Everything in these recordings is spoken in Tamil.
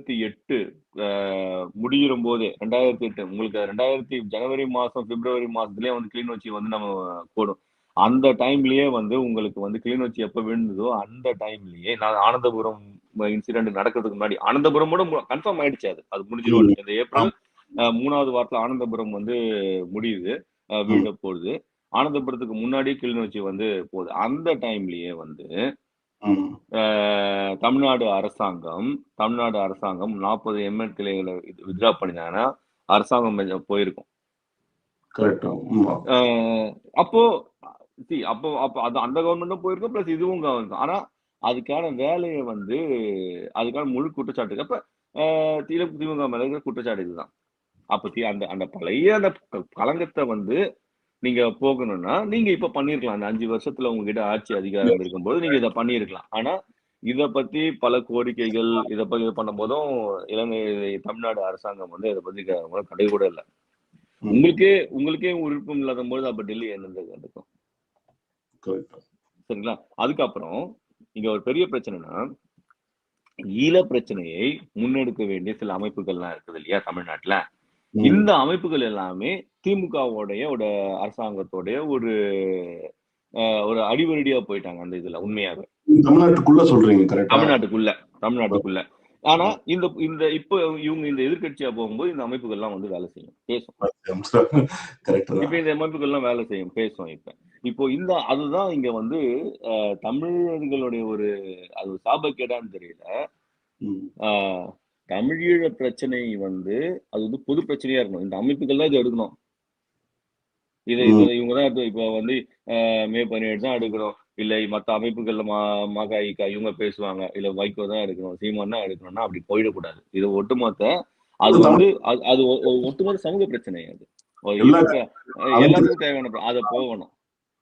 2008 முடிகிற போதே 2008 உங்களுக்கு 2000 ஜனவரி மாசம் பிப்ரவரி மாசத்துலயே வந்து கிளிநொச்சி வந்து நம்ம போடும். அந்த டைம்லயே வந்து உங்களுக்கு வந்து கிளிநொச்சி எப்ப விழுந்ததோ அந்த டைம்லயே நான் ஆனந்தபுரம் இன்சிடென்ட் நடக்கிறதுக்கு முன்னாடி ஆனந்தபுரமோட கன்ஃபார்ம் ஆயிடுச்சு. அது முடிஞ்சிடும். இந்த ஏப்ரல் 3வது வாரத்துல ஆனந்தபுரம் வந்து முடியுது, வீழ போகுது. ஆனந்தபுரத்துக்கு முன்னாடி கிளிநொச்சி வந்து போகுது. அந்த டைம்லயே வந்து தமிழ்நாடு அரசாங்கம் 40 எம்எல் கிளைகளை வித்ரா பண்ணினாங்கன்னா அரசாங்கம் போயிருக்கும். அப்போ அப்போ அது அந்த கவர்மெண்ட்டும் போயிருக்கும், பிளஸ் இதுவும் கவர்மெண்ட். ஆனா அதுக்கான வேலையை வந்து அதுக்கான முழு குற்றச்சாட்டு அப்ப திமுக மேல இருக்கிற குற்றச்சாட்டு இதுதான். அப்ப அந்த அந்த பழைய அந்த களங்கத்தை வந்து நீங்க போகணும்னா நீங்க இப்ப பண்ணிருக்கலாம். அந்த 5 வருஷத்துல உங்ககிட்ட ஆட்சி அதிகாரம் இருக்கும்போது நீங்க இதை பண்ணிருக்கலாம். ஆனா இத பத்தி பல கோரிக்கைகள் இதை பத்தி இது பண்ணும் போதும் இலங்கை தமிழ்நாடு அரசாங்கம் வந்து இதை பத்தி கடை கூட இல்லை. உங்களுக்கே விருப்பம் இல்லாத போது அப்ப டெல்லி என்ன இருக்கும்? சரிங்களா? அதுக்கப்புறம் இங்க ஒரு பெரிய பிரச்சனைனா ஈழ பிரச்சனையை முன்னெடுக்க வேண்டிய சில அமைப்புகள்லாம் இருக்குது இல்லையா தமிழ்நாட்டுல. இந்த அமைப்புகள் எல்லாமே திமுகவுடைய அரசாங்கத்தோடைய ஒரு அடிவரடியா போயிட்டாங்க. அந்த இதுல உண்மையாக தமிழ்நாட்டுக்குள்ள சொல்றீங்க? தமிழ்நாட்டுக்குள்ள. ஆனா இந்த இப்ப இவங்க இந்த எதிர்கட்சியா போகும்போது இந்த அமைப்புகள் எல்லாம் வந்து வேலை செய்யும், பேசும். இப்ப இந்த அமைப்புகள் எல்லாம் வேலை செய்யும், பேசும். இப்போ அதுதான் இங்க வந்து தமிழர்களுடைய அது சாபக்கேடான்னு தெரியல. தமிழீழ பிரச்சனை வந்து அது வந்து பொது பிரச்சனையா இருக்கணும். இந்த அமைப்புகள் தான் இதை எடுக்கணும். இவங்கதான் இப்ப வந்து மே 17 தான் எடுக்கணும், இல்ல மத்த அமைப்புகள்ல மகாயிகா இவங்க பேசுவாங்க, இல்ல வைகோ தான் எடுக்கணும், சீமான் தான் எடுக்கணும்னா அப்படி போயிடக்கூடாது. இது ஒட்டுமொத்த அது வந்து அது ஒட்டுமொத்த சமூக பிரச்சனை. அது எல்லாத்துக்கும் தேவையான அதை போகணும்.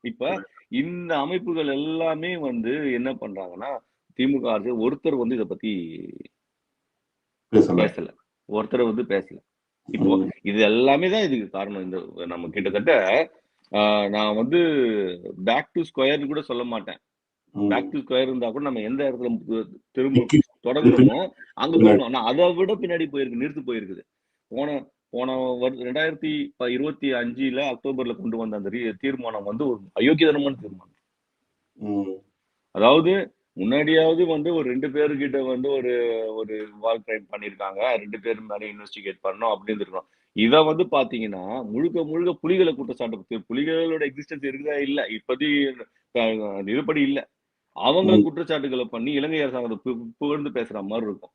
இப்ப இந்த அமைப்புகள் எல்லாமே வந்து என்ன பண்றாங்கன்னா திமுக அரசு ஒருத்தர் வந்து இதை பத்தி பேசல, ஒருத்தர் வந்து பேசல. இப்போ இது எல்லாமே தான் இதுக்கு காரணம். இந்த நம்ம கிட்டத்தட்ட நான் வந்து பேக் டு ஸ்கொயர்னு கூட சொல்ல மாட்டேன். பேக் டு ஸ்கொயர் இருந்தா கூட நம்ம எந்த இடத்துல திரும்ப தொடங்குறோமோ அங்க போகணும். ஆனா அதை விட பின்னாடி போயிருக்கு, நிறுத்து போயிருக்குது. போன 2025 அக்டோபர்ல கொண்டு வந்த அந்த தீர்மானம் வந்து ஒரு அயோக்கியதனமான தீர்மானம். அதாவது முன்னாடியாவது வந்து ஒரு 2 பேருக்கிட்ட வந்து ஒரு வால் கிரைம் பண்ணிருக்காங்க, 2 பேர் மேல இன்வெஸ்டிகேட் பண்ணோம் அப்படின்னு இருக்கணும். இத வந்து பாத்தீங்கன்னா முழுக்க புலிகளை குற்றச்சாட்டு, புலிகளோட எக்ஸிஸ்டன்ஸ் இருக்குதா இல்ல இப்படி இதுபடி இல்ல, அவங்க குற்றச்சாட்டுகளை பண்ணி இலங்கை அரசாங்கத்தை புகழ்ந்து பேசுற மாதிரி இருக்கும்.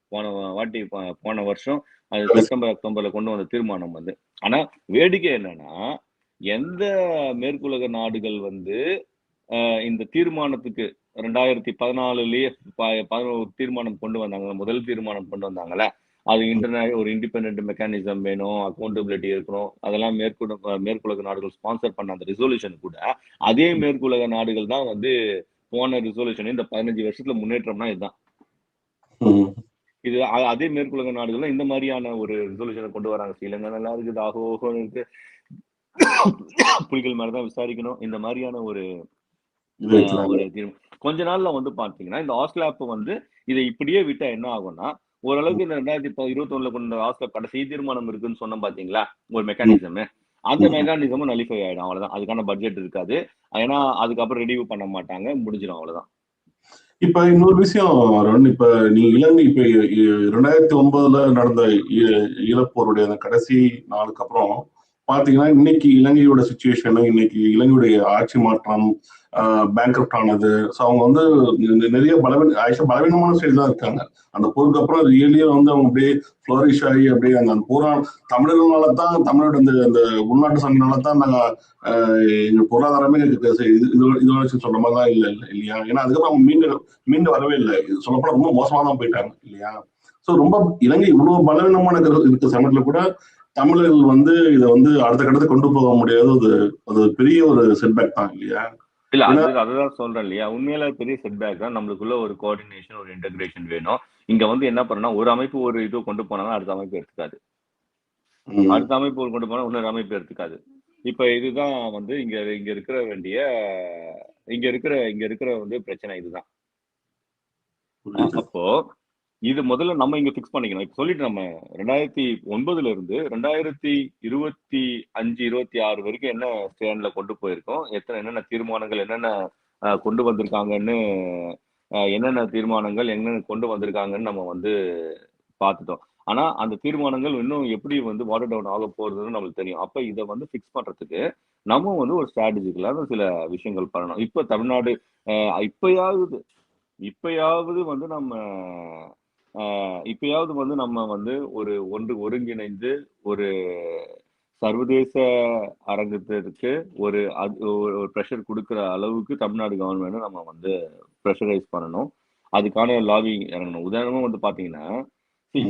போன வருஷம் அது செப்டம்பர் அக்டோபர்ல கொண்டு வந்த தீர்மானம் வந்து. ஆனா வேடிக்கை என்னன்னா எந்த மேற்குலக நாடுகள் வந்து இந்த தீர்மானத்துக்கு 2014லயே 11 தீர்மானம் கொண்டு வந்தாங்க, முதல் தீர்மானம் கொண்டு வந்தாங்கல்ல, அது ஒரு இண்டிபெண்டன்ட் மெக்கானிசம் வேணும், அக்கௌண்டபிலிட்டி இருக்கணும், அதெல்லாம் மேற்குலக நாடுகள் ஸ்பான்சர் பண்ண அந்த ரெசல்யூஷன் கூட அதே மேற்குலக நாடுகள் தான் வந்து போன ரெசல்யூஷன் இந்த 15 வருஷத்துல முன்னேற்றம்னா இதுதான். இது அதே மேற்குலக நாடுகள் இந்த மாதிரியான ஒரு ரெசல்யூஷனை கொண்டு வராங்க. ஸ்ரீலங்கா நல்லா இருக்குது, ஆகோகோ இருக்கு, புலிகள் மேலதான் விசாரிக்கணும், இந்த மாதிரியான ஒரு கொஞ்ச நாள்ல வந்து பாத்தீங்கன்னா இந்த ஆஸ்லாப் வந்து இதை இப்படியே விட்டா என்ன ஆகும்னா ஓரளவுக்கு இந்த 2021 கொண்ட ஆஸ்லாப் கடைசி தீர்மானம் இருக்குன்னு சொன்ன பாத்தீங்களா ஒரு மெக்கானிசம், அந்த மெக்கானிசமும் நலிஃபை ஆயிடும். அவ்வளவுதான். அதுக்கான பட்ஜெட் இருக்காது, ஏன்னா அதுக்கப்புறம் ரெடியூ பண்ண மாட்டாங்க, முடிஞ்சிடும், அவ்வளவுதான். இப்ப இன்னொரு விஷயம், இப்ப நீ இலங்கை இப்ப 2009 நடந்த ஈழப்போருடைய அந்த கடைசி நாளுக்கு அப்புறம் பாத்தீங்கன்னா இன்னைக்கு இலங்கையோட சிச்சுவேஷன், இன்னைக்கு இலங்கையுடைய ஆட்சி மாற்றம், பேங்க்ரப்ட் ஆனது. ஸோ அவங்க வந்து நிறைய பலவீனமான ஸ்டேஜ் தான் இருக்காங்க. அந்த போருக்கு அப்புறம் ரியலியே வந்து அவங்க அப்படியே ஃப்ளரிஷ் ஆகி அப்படியே அந்த போராட்டம் தமிழர்களால தான், தமிழோட அந்த உள்நாட்டு சண்டைனால தான் நாங்க எங்க பொருளாதாரமே இது சொல்ற மாதிரி தான் இல்லையா? ஏன்னா அதுக்கப்புறம் அவங்க மீண்டு வரவே இல்லை. சொல்லப்போனா ரொம்ப மோசமா தான் போயிட்டாங்க இல்லையா? ஸோ ரொம்ப இலங்கை இவ்வளவு பலவீனமான இருக்க சமயத்துல கூட தமிழர்கள் வந்து இதை வந்து அடுத்த கட்டத்தை கொண்டு போக முடியாது. அது பெரிய ஒரு செட்பேக் தான் இல்லையா? இல்ல அதுதான் சொல்றேன் இல்லையா, உண்மையில பெரிய செட்பேக் தான். நம்மளுக்குள்ள ஒரு கோஆர்டினேஷன், ஒரு இன்டகிரேஷன் வேணும். இங்க வந்து என்ன பண்ணா ஒரு அமைப்பு ஒரு இது கொண்டு போனாலும் அடுத்த அமைப்பு எடுத்துக்காது, அடுத்த அமைப்பு கொண்டு போனா இன்னொரு அமைப்பு எடுத்துக்காது. இப்ப இதுதான் வந்து இங்க இருக்கிற வந்து பிரச்சனை இதுதான். அப்போ இது முதல்ல நம்ம இங்க ஃபிக்ஸ் பண்ணிக்கணும். இப்ப சொல்லிட்டு நம்ம 2009 இருந்து 2025, 26 வரைக்கும் என்ன ஸ்டாண்ட்ல கொண்டு போயிருக்கோம், என்னென்ன தீர்மானங்கள், என்னென்ன கொண்டு வந்திருக்காங்கன்னு, என்னென்ன தீர்மானங்கள் என்னென்ன கொண்டு வந்திருக்காங்கன்னு நம்ம வந்து பார்த்துட்டோம். ஆனா அந்த தீர்மானங்கள் இன்னும் எப்படி வந்து வாட்டர் டவுன் ஆக போறதுன்னு நம்மளுக்கு தெரியும். அப்ப இத வந்து ஃபிக்ஸ் பண்றதுக்கு நம்ம வந்து ஒரு ஸ்ட்ராட்டஜிக்கலான சில விஷயங்கள் பண்ணணும். இப்ப தமிழ்நாடு இப்பயாவது இப்பயாவது வந்து நம்ம இப்பயாவது வந்து நம்ம வந்து ஒருங்கிணைந்து ஒரு சர்வதேச அரங்கத்திற்கு ஒரு ப்ரெஷர் கொடுக்குற அளவுக்கு தமிழ்நாடு கவர்மெண்ட் நம்ம வந்து ப்ரெஷரைஸ் பண்ணணும். அதுக்கான லாபிங் இறங்கணும். உதாரணமா வந்து பாத்தீங்கன்னா,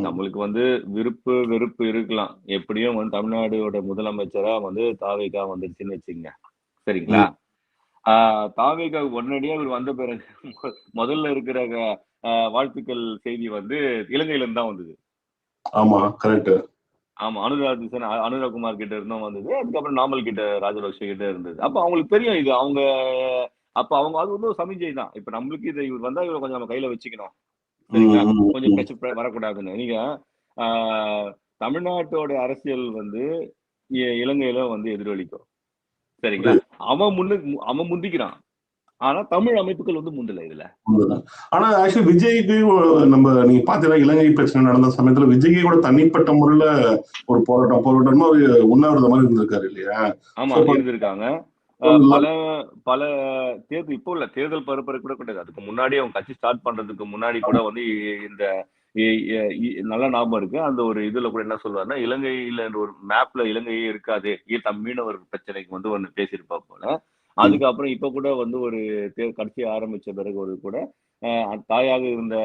நம்மளுக்கு வந்து வெறுப்பு இருக்கலாம். எப்படியும் வந்து தமிழ்நாடோட முதலமைச்சரா வந்து தாவேகா வந்துருச்சுன்னு வச்சுக்கங்க. சரிங்களா? தாவேகா உடனடியா இவர் வந்த பிறகு முதல்ல இருக்கிற வாழ்த்துக்கள் செய்தி வந்து இலங்கையில இருந்து தான் வந்தது. ஆமா, கரெக்ட். ஆமா, அனுராகுமார் கிட்ட இருந்தும் வந்தது. அதுக்கப்புறம் நாமல் கிட்ட, ராஜபக்ஷ கிட்ட இருந்தது. அப்ப அவங்களுக்கு தெரியும் இது அவங்க அது வந்து ஒரு சமிஞ்சை தான். இப்ப நம்மளுக்கு இது இவர் வந்தா இவரை கொஞ்சம் நம்ம கையில வச்சுக்கணும். சரிங்களா? கொஞ்சம் பிரச்சனை வரக்கூடாதுன்னு. நீங்க தமிழ்நாட்டோட அரசியல் வந்து இலங்கையில வந்து எதிரொலிக்கும். சரிங்களா? அவன் முந்திக்கிறான். ஆனா தமிழ் அமைப்புகள் வந்து முந்தல இதுல. ஆனா ஆக்சுவலி விஜய்க்கு நீங்க பாத்தீங்கன்னா இலங்கை பிரச்சனை நடந்த சமயத்துல விஜய் கூட தனிப்பட்ட முறையில ஒரு போராட்டமா உண்ணாவிரத மாதிரி இருந்திருக்காரு இல்லையா? ஆமா, இருந்திருக்காங்க. பல தேர்தல் இப்போ இல்ல, தேர்தல் பரப்புரை கூட கிடையாது. அதுக்கு முன்னாடி அவங்க கட்சி ஸ்டார்ட் பண்றதுக்கு முன்னாடி கூட வந்து இந்த நல்ல ஞாபகம் இருக்கு. அந்த ஒரு இதுல கூட என்ன சொல்றாருன்னா, இலங்கையில ஒரு மேப்ல இலங்கையே இருக்காது, மீனவர் பிரச்சனைக்கு வந்து ஒண்ணு பேசியிருப்பா போல. அதுக்கப்புறம் இப்ப கூட வந்து ஒரு கட்சி ஆரம்பிச்ச பிறகு கூட தாயாக இருந்த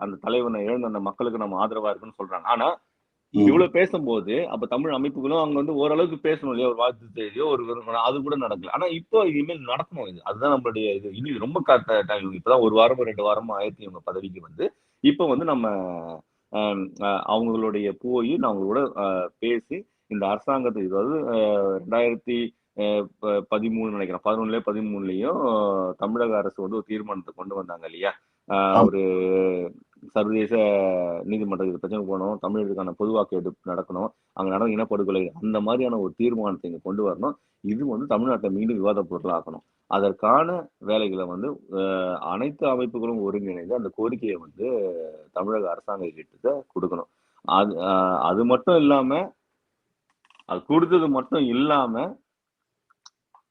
அந்த தலைவனை இழந்த அந்த மக்களுக்கு நம்ம ஆதரவா இருக்குன்னு சொல்றாங்க. ஆனா இவ்வளவு பேசும்போது அப்ப தமிழ் அமைப்புகளும் அவங்க வந்து ஓரளவுக்கு பேசணும் இல்லையா, ஒரு வாழ்த்து செய்தியோ அது கூட நடக்கல. ஆனா இப்போ இனிமேல் நடக்கணும். இது அதுதான் நம்மளுடைய இது. இனி ரொம்ப இப்பதான் 1 வாரமோ 2 வாரமோ ஆயிரத்தி இவங்க பதவிக்கு வந்து இப்ப வந்து நம்ம அவங்களுடைய போய் அவங்களோட பேசி இந்த அரசாங்கத்தை, அதாவது 2013 நினைக்கிறேன், 11 13லயும் தமிழக அரசு வந்து ஒரு தீர்மானத்தை கொண்டு வந்தாங்க இல்லையா, ஒரு சர்வதேச நீதிமன்றத்துக்கு பிரச்சனை போகணும், தமிழருக்கான பொது வாக்கெடுப்பு நடக்கணும், அங்க நடந்த இனப்படுகொலை, அந்த மாதிரியான ஒரு தீர்மானத்தை இங்க கொண்டு வரணும். இது வந்து தமிழ்நாட்டை மீண்டும் விவாத பொருளாக்கணும். அதற்கான வேலைகளை வந்து அனைத்து அமைப்புகளும் ஒருங்கிணைந்து அந்த கோரிக்கையை வந்து தமிழக அரசாங்க கிட்ட கொடுக்கணும். அது மட்டும் இல்லாம, அது கொடுத்தது மட்டும் இல்லாம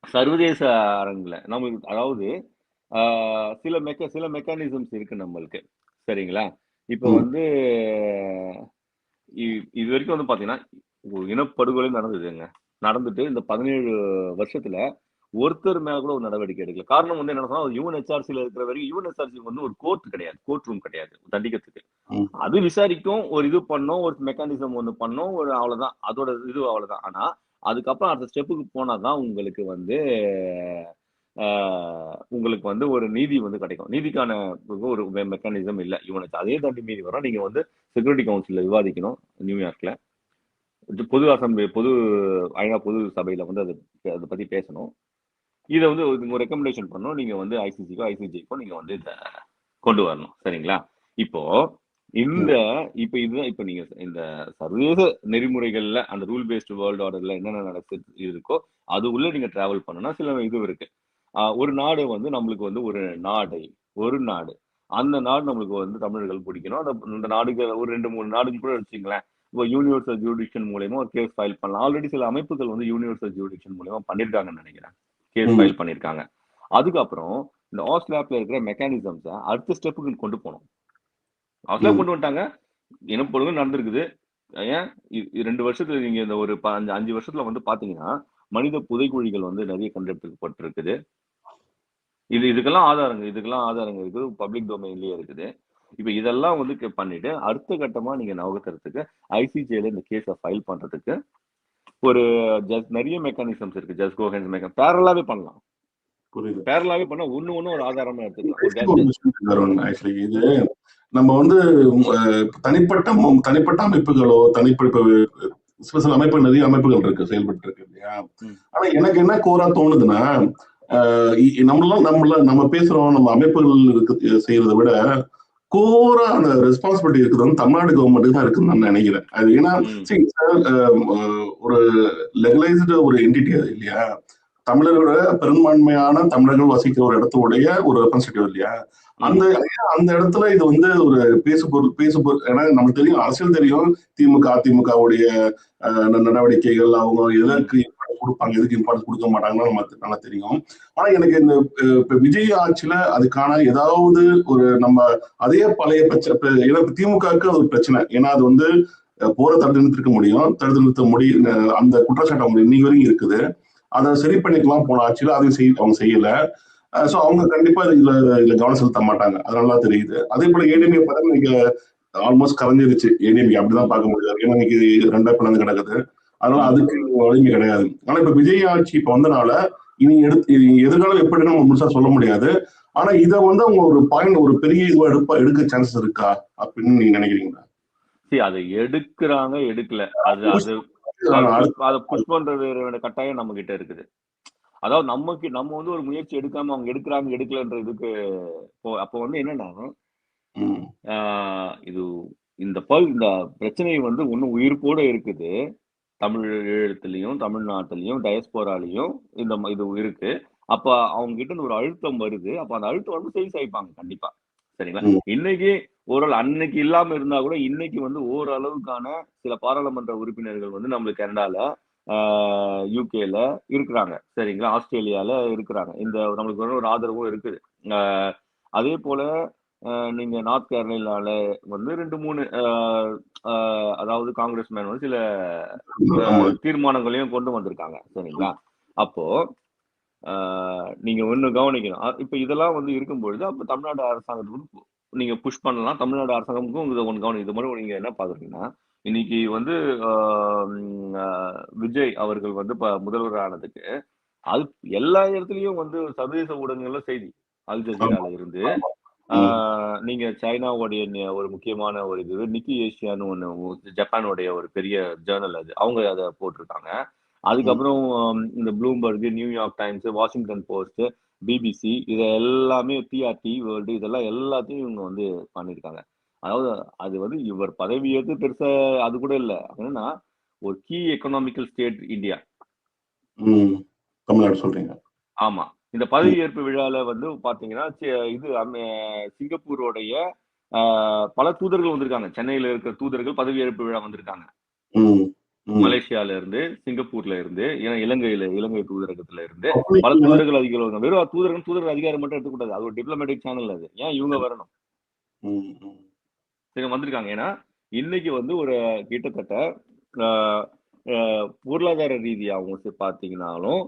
சர்வதேச அரங்குல நம்மளுக்கு, அதாவது சில மெக்கானிசம்ஸ் இருக்கு நம்மளுக்கு. சரிங்களா? இப்ப வந்து இது வரைக்கும் வந்து பாத்தீங்கன்னா இனப்படுகொலை நடந்துட்டு இந்த 17 வருஷத்துல ஒருத்தர் மேல கூட ஒரு நடவடிக்கை எடுக்கல. காரணம் வந்து என்ன சொன்னா, யுஎன்ஹெச்ஆர்சில இருக்கிற வரைக்கும் யுஎன்ஹெச்ஆர்சி வந்து ஒரு கோர்ட் கிடையாது, கோர்ட் ரூம் கிடையாது தண்டிக்கிறதுக்கு. அது விசாரிக்கும், ஒரு இது பண்ணும், ஒரு மெக்கானிசம் ஒண்ணு பண்ணும், ஒரு அவ்வளவுதான், அதோட இது அவ்வளவுதான். ஆனா அதுக்கப்புறம் அடுத்த ஸ்டெப்புக்கு போனாதான் உங்களுக்கு வந்து ஒரு நீதி வந்து கிடைக்கும். நீதிக்கான ஒரு மெக்கானிசம் இல்ல யுஎன்ஹெச். அதே தாண்டி மீறி வரும். நீங்க வந்து செக்யூரிட்டி கவுன்சில்ல விவாதிக்கணும் நியூயார்க்ல. பொது அசம்பிளி, ஐநா பொது சபையில வந்து அதை பத்தி பேசணும். இதை வந்து ஒரு ரெக்கமெண்டேஷன் பண்ணணும். நீங்க வந்து ஐசிஜிக்கோ நீங்க வந்து இதை கொண்டு வரணும். சரிங்களா? இப்போ இதுதான் இப்ப நீங்க இந்த சர்வதேச நெறிமுறைகள்ல அந்த ரூல் பேஸ்டு வேர்ல்டு ஆர்டர்ல என்னென்ன நடக்குது இருக்கோ அது உள்ள நீங்க டிராவல் பண்ணனா சில இது இருக்கு. ஒரு நாடு வந்து நம்மளுக்கு வந்து ஒரு நாடு அந்த நாடு நம்மளுக்கு வந்து தமிழர்கள் பிடிக்கணும். அந்த நாடுகள் ஒரு 2-3 நாடுக்கு கூட வச்சுங்களேன். இப்போ யூனிவர்சல் ஜூரிடிக்ஷன் மூலமா ஒரு கேஸ் ஃபைல் பண்ணலாம். ஆல்ரெடி சில அமைப்புகள் வந்து யூனிவர்சல் ஜூரிடிக்ஷன் மூலமா பண்ணிருக்காங்கன்னு நினைக்கிறேன், கேஸ் ஃபைல் பண்ணிருக்காங்க. அதுக்கப்புறம் இந்த ஆஸ்லாப்ல இருக்கிற மெக்கானிசம்ஸ அடுத்த ஸ்டெப்புக்கு கொண்டு போகணும். ஆஸ்லாப் கொண்டு வந்துட்டாங்க, இனப்படுகொலை நடந்திருக்குது. ஏன் 2 வருஷத்துல நீங்க இந்த ஒரு 5 வருஷத்துல வந்து பாத்தீங்கன்னா மனித புதைக்குழிகள் வந்து நிறைய கண்டெடுக்கப்பட்டிருக்குது. இதுக்கெல்லாம் ஆதாரங்கள் இருக்குது, பப்ளிக் டொமைன்லயே இருக்குது. இப்ப இதெல்லாம் வந்து பண்ணிட்டு அடுத்த கட்டமா நீங்க நவகத்துறதுக்கு ஐசிஜேல இந்த கேஸை ஃபைல் பண்றதுக்கு ஒரு நிறைய மெக்கானிசம்ஸ் இருக்கு. ஜஸ்ட் கோ ஹென்ஸ் மெக்கானிசம் பேரலாவே பண்ணலாம். பேரலாவே பண்ணா ஒண்ணு ஒரு ஆதாரமா எடுத்துக்கலாம். ஆக்சுவலி இது நம்ம வந்து தனிப்பட்ட அமைப்புகளோ சில அமைப்பு, நிறைய அமைப்புகள் இருக்கு, செயல்பட்டு இருக்கு இல்லையா? ஆனா எனக்கு என்ன கோரா தோணுதுன்னா, நம்ம பேசுறோம், நம்ம அமைப்புகள் செய்யறதை விட கோரா அந்த ரெஸ்பான்சிபிலிட்டி இருக்குது வந்து தமிழ்நாடு கவர்மெண்ட்டுக்கு தான் இருக்குன்னு நான் நினைக்கிறேன். அது ஏன்னா ஒரு லெகலைஸ்டு ஒரு என்டிட்டி அது இல்லையா, தமிழர்களோட பெரும்பான்மையான தமிழர்கள் வசிக்கிற ஒரு இடத்துடைய ஒரு ரெப்ரஸன்டேட்டிவ் இல்லையா, அந்த அந்த இடத்துல இது வந்து ஒரு பேசுபொருள். ஏன்னா நமக்கு தெரியும், அரசியல் தெரியும், திமுக அதிமுகவுடைய நடவடிக்கைகள், அவங்க எதற்கு இம்பார்ட்டன்ஸ் கொடுப்பாங்க, எதுக்கு இம்பார்ட்டன்ஸ் கொடுக்க மாட்டாங்கன்னு நமக்கு நல்லா தெரியும். ஆனா எனக்கு இந்த இப்ப விஜய் ஆட்சியில அதுக்கான ஏதாவது ஒரு நம்ம அதே பழைய பிரச்சனை, ஏன்னா திமுகவுக்கு அது ஒரு பிரச்சனை. ஏன்னா அது வந்து போற தடுத்து நிறுத்திருக்க முடியும், தடுத்து நிறுத்த முடியும், அந்த குற்றச்சாட்டு அவங்க இன்னைக்கு வரைக்கும் இருக்குது. அதை சரி பண்ணிக்கலாம் போன ஆட்சியில, அதையும் அவங்க செய்யல. சோ அவங்க கண்டிப்பா இதுல கவனம் செலுத்த மாட்டாங்க, அதனால தெரியுது. அதே போல ஏடிஎம்கே பார்த்தா இன்னைக்கு ஆல்மோஸ்ட் கரைஞ்சிருச்சு. ஏடிஎம்கே அப்படிதான் பார்க்க முடியாது, ஏன்னா இன்னைக்கு 2 பிளந்து கிடக்குது. அதனால அதுக்கு வலிமை கிடையாது. ஆனா இப்ப விஜய் ஆட்சி இப்ப வந்தனால இனி எதிர்காலம் எப்படி நம்ம முழுசா சொல்ல முடியாது. ஆனா இதை வந்து அவங்க ஒரு பாயிண்ட், ஒரு பெரிய இதுவா எடுக்க சான்சஸ் இருக்கா அப்படின்னு நீங்க நினைக்கிறீங்களா? அதை எடுக்கிறாங்க, எடுக்கல, அது அதை புஷ் பண்ற கட்டாயம் நம்ம கிட்ட இருக்குது. அதாவது நம்ம வந்து ஒரு முயற்சி எடுக்காம அவங்க எடுக்கிறாங்க எடுக்கலன்ற இதுக்கு அப்போ வந்து என்னன்னா, இது இந்த பிரச்சனை வந்து இன்னும் உயிர்ப்போட இருக்குது. தமிழகத்திலையும் தமிழ்நாட்டிலையும் டயஸ்போராலையும் இது இருக்கு. அப்ப அவங்க கிட்ட ஒரு அழுத்தம் வருது. அப்ப அந்த அழுத்தம் வந்து சரி சாய்ப்பாங்க கண்டிப்பா. சரிங்களா? இன்னைக்கு ஓரளவு அன்னைக்கு இல்லாம இருந்தா கூட இன்னைக்கு வந்து ஓரளவுக்கான சில பாராளுமன்ற உறுப்பினர்கள் வந்து நம்மளுக்கு கனடால, யூகேல இருக்கிறாங்க. சரிங்களா? ஆஸ்திரேலியால இருக்கிறாங்க. இந்த நம்மளுக்கு ஒரு ஆதரவும் இருக்குது. அதே போல நீங்க நார்த் கேரளால வந்து 2-3 அதாவது காங்கிரஸ் மேன் வந்து சில தீர்மானங்களையும் கொண்டு வந்திருக்காங்க. சரிங்களா? அப்போ நீங்க ஒண்ணு கவனிக்கணும். இப்ப இதெல்லாம் வந்து இருக்கும் பொழுது அப்ப தமிழ்நாடு அரசாங்கத்துக்கு நீங்க புஷ் பண்ணலாம். தமிழ்நாடு அரசாங்கமுக்கும் இதை ஒன்று கவனிக்கும். இது மாதிரி நீங்க என்ன பாக்குறீங்கன்னா, இன்னைக்கு வந்து விஜய் அவர்கள் வந்து முதல்வர் ஆனதுக்கு அது எல்லா இடத்துலயும் வந்து சர்வதேச ஊடகங்கள்ல செய்தி, அல் ஜசீரால இருந்து நீங்க சைனாவுடைய ஒரு முக்கியமான ஒரு இது நிக்கி ஏஷியான்னு ஒண்ணு, ஜப்பானுடைய ஒரு பெரிய ஜேர்னல், அது அவங்க அதை போட்டிருக்காங்க. அதுக்கப்புறம் இந்த Bloomberg, New York times, Washington post, BBC, இதை எல்லாமே டிஆர்டி வேர்ல்டு, இதெல்லாம் எல்லாத்தையும் இவங்க வந்து பண்ணியிருக்காங்க. அதாவது அது வந்து இவர் பதவியேற்று பெருசா அது கூட இல்லை. என்னன்னா ஒரு key economical state India, Tamil Nadu சொல்றீங்க. ஆமா. இந்த பதவியேற்பு விழால வந்து பாத்தீங்கன்னா இது சிங்கப்பூருடைய பல தூதர்கள் வந்திருக்காங்க. சென்னையில இருக்கிற தூதர்கள் பதவியேற்பு விழா வந்திருக்காங்க. மலேசியால இருந்து, சிங்கப்பூர்ல இருந்து, இலங்கை தூதரகத்துல இருந்து பல தூதர்கள் அதிகாரம். வெறும் தூதர்கள் அதிகாரம் மட்டும் எடுத்துக்கூடாது, அது ஒரு டிப்ளமேட்டிக் சேனல். அது ஏன் இவங்க வரணும்? சரி, வந்திருக்காங்க. ஏன்னா இன்னைக்கு வந்து ஒரு கிட்டத்தட்ட பொருளாதார ரீதியாகவும் பாத்தீங்கன்னாலும்,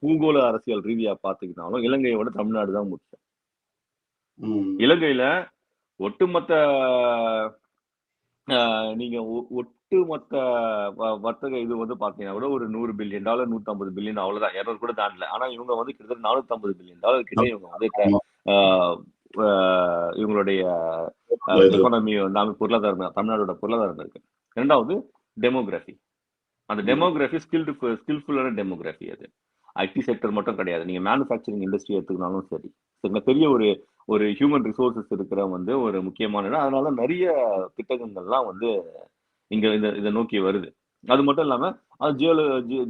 பூகோள அரசியல் ரீதியா பாத்தீங்கன்னாலும் இலங்கையோட தமிழ்நாடு தான் முக்கியம். இலங்கையில ஒட்டுமொத்த நீங்க ஒட்டுமொத்த வர்த்தக இது வந்து பாத்தீங்கன்னா கூட ஒரு $100 பில்லியன், $150 பில்லியன், அவ்வளவுதான், 200 கூட தாண்டல. ஆனா இவங்க வந்து கிட்டத்தட்ட $450 பில்லியன் கிட்ட இவங்க வந்து இவங்களுடைய எக்கானமி வந்து பொருளாதாரம், தமிழ்நாடோட பொருளாதாரம் இருக்கு. இரண்டாவது டெமோகிராஃபி. அந்த டெமோகிராஃபி ஸ்கில்ஃபுல்லான டெமோகிராஃபி. அது ஐடி செக்டர் மட்டும் கிடையாது, நீங்க மேனுஃபேக்சரிங் இண்டஸ்ட்ரி எடுத்துக்கினாலும் சரி. பெரிய ஒரு ஹியூமன் ரிசோர்சஸ் இருக்கிற வந்து ஒரு முக்கியமான இடம். அதனால நிறைய திட்டங்கள்லாம் வந்து இங்க இதை நோக்கி வருது. அது மட்டும் இல்லாம அது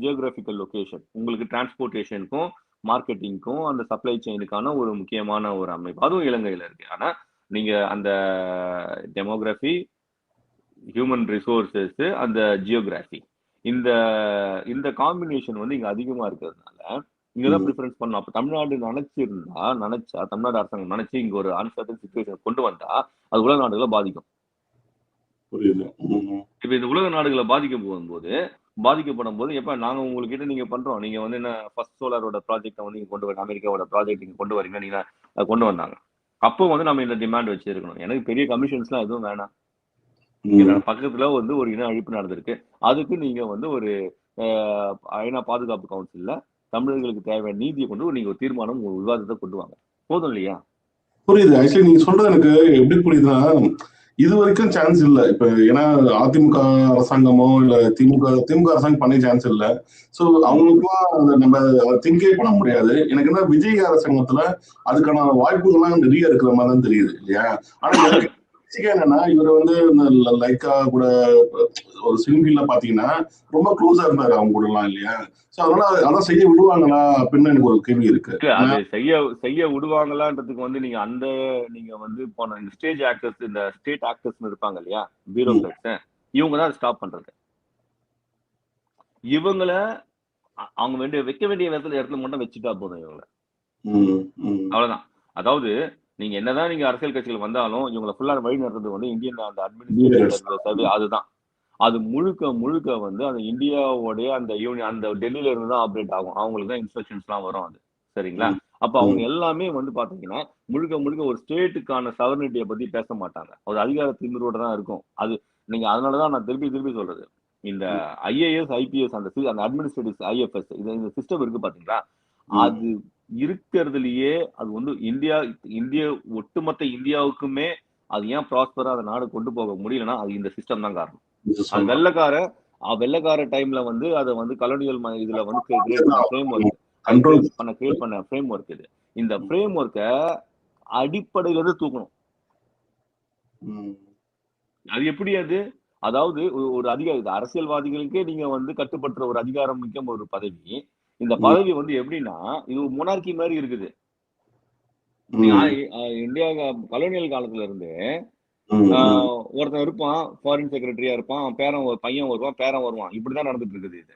ஜியோகிராபிக்கல் லொகேஷன், உங்களுக்கு டிரான்ஸ்போர்டேஷனுக்கும் மார்க்கெட்டிங்க்கும் அந்த சப்ளை செயினுக்கான ஒரு முக்கியமான ஒரு அமைப்பு, அதுவும் இலங்கையில இருக்கு. ஆனா நீங்க அந்த டெமோகிராஃபி, ஹியூமன் ரிசோர்சஸ், அந்த ஜியோகிராஃபி, இந்த காம்பினேஷன் வந்து இங்க அதிகமா இருக்கிறதுனால இங்கதான் ப்ரிஃபரன்ஸ் பண்ணணும். அப்ப தமிழ்நாடு நினைச்சா தமிழ்நாடு அரசாங்கம் நினைச்சு இங்க ஒரு அன்சர்டன் சிச்சுவேஷன் கொண்டு வந்தா அது உலக நாடுகளை பாதிக்கும். இப்ப இந்த உலக நாடுகளை பாதிக்கப்படும் போது எப்ப நாங்க உங்ககிட்ட நீங்க பண்றோம், நீங்க வந்து என்ன ஃபர்ஸ்ட் சோலாரோட ப்ராஜெக்ட் வந்து நீங்க கொண்டு வரீங்க, அமெரிக்காவோட ப்ராஜெக்ட் நீங்க கொண்டு வரீங்க, நீங்க கொண்டு வந்தாங்க. அப்போ வந்து நம்ம இந்த டிமாண்ட் வச்சிருக்கணும். எனக்கு பெரிய கமிஷன்ஸ் எல்லாம் எதுவும் வேணாம், பக்கத்துல வந்து ஒரு இன அழிப்பு நடந்திருக்கு, அதுக்கு நீங்க வந்து ஒரு ஐநா பாதுகாப்பு கவுன்சில்ல தமிழர்களுக்கு தேவையான நீதியை கொண்டு நீங்க ஒரு தீர்மானம், ஒரு விவாதத்தை கொண்டு வாங்க, போதும் இல்லையா? புரியுது. ஆக்சுவலி நீங்க சொல்றது எனக்கு எப்படி புரியுதுன்னா, இது வரைக்கும் சான்ஸ் இல்ல. இப்ப ஏன்னா அதிமுக அரசாங்கமோ இல்ல திமுக அரசாங்கம் பண்ண சான்ஸ் இல்ல. சோ அவங்களுக்குலாம் நம்ம திங்கே பண்ண முடியாது. எனக்கு என்ன விஜய் அரசாங்கத்துல அதுக்கான வாய்ப்புகள்லாம் நிறைய இருக்கிற மாதிரி தான் தெரியுது இல்லையா? ஆனா எனக்கு என்னன்னா இவர் வந்து இந்த லைக்கா கூட ஒரு சிங்கிள்ல பாத்தீங்கன்னா ரொம்ப க்ளோஸா இருந்தாரு அவங்க கூட எல்லாம் இல்லையா? சோ அதனால அதான் செய்ய விடுவாங்களா அப்படின்னு எனக்கு ஒரு கேள்வி இருக்கு. அது செய்ய விடுவாங்களான்றதுக்கு வந்து நீங்க வந்து போன இந்த ஸ்டேஜ் ஆக்டர்ஸ், இந்த ஸ்டேட் ஆக்டர்ஸ் இருப்பாங்க இல்லையா, பியூரோக்ராட்ஸ், இவங்க தான் ஸ்டாப் பண்றது. இவங்கள அவங்க வைக்க வேண்டிய இடத்துல மட்டும் வச்சுட்டா போதும் இவங்கள. அவ்வளவுதான். அதாவது நீங்க என்னதான் நீங்க அரசியல் கட்சிகள் வந்தாலும் இவங்களை ஃபுல்லா வழி நடத்துறது வந்து இந்தியன் அந்த அட்மினிஸ்ட்ரேட்டிவ் சர்வே. அதுதான் அது முழுக்க வந்து அந்த இந்தியாவுடைய அந்த யூனியன் அந்த டெல்லியில இருந்து தான் ஆப்ரேட் ஆகும். அவங்களுக்கு தான் இன்ஸ்ட்ரக்ஷன்ஸ் எல்லாம் வரும். அது சரிங்களா? அப்ப அவங்க எல்லாமே வந்து பாத்தீங்கன்னா முழுக்க ஒரு ஸ்டேட்டுக்கான சவர்னிட்டியை பத்தி பேச மாட்டாங்க. ஒரு அதிகார திமிரோட தான் இருக்கும். அது நீங்க அதனாலதான் நான் திருப்பி சொல்றது, இந்த ஐஏஎஸ் ஐபிஎஸ் அந்த அட்மினிஸ்ட்ரேட்டிவ் ஐஎஃப்எஸ் இந்த சிஸ்டம் இருக்கு பாத்தீங்களா, அது இருக்கிறதுலயே அது வந்து இந்திய ஒட்டுமொத்த இந்தியாவுக்குமே அது ஏன் ப்ராஸ்பரா அந்த நாடு கொண்டு போக முடியலன்னா அது இந்த சிஸ்டம் தான் காரணம். அது வெள்ளக்கார டைம்ல வந்து அதை வந்து கலோனியல் இதுல வந்து கிரியேட் பண்ண ஃப்ரேம் ஒர்க் இது. இந்த ஃப்ரேம் ஒர்க்கை அடிப்படையில இருந்து தூக்கணும். அது எப்படி? அதாவது ஒரு அதிகாரி அரசியல்வாதிகளுக்கே நீங்க வந்து கட்டுப்படுத்துற ஒரு அதிகாரம் மிக்க ஒரு பதவி. இந்த பதவி வந்து எப்படின்னா இது மொனார்கி மாதிரி இருக்குது. இந்தியா கலோனியல் காலத்துல இருந்து ஒருத்தன் இருப்பான், ஃபாரின் செக்ரட்டரியா இருப்பான், பையன் வருவான், பேரன் வருவான், இப்படிதான் நடந்துட்டு இருக்குது. இது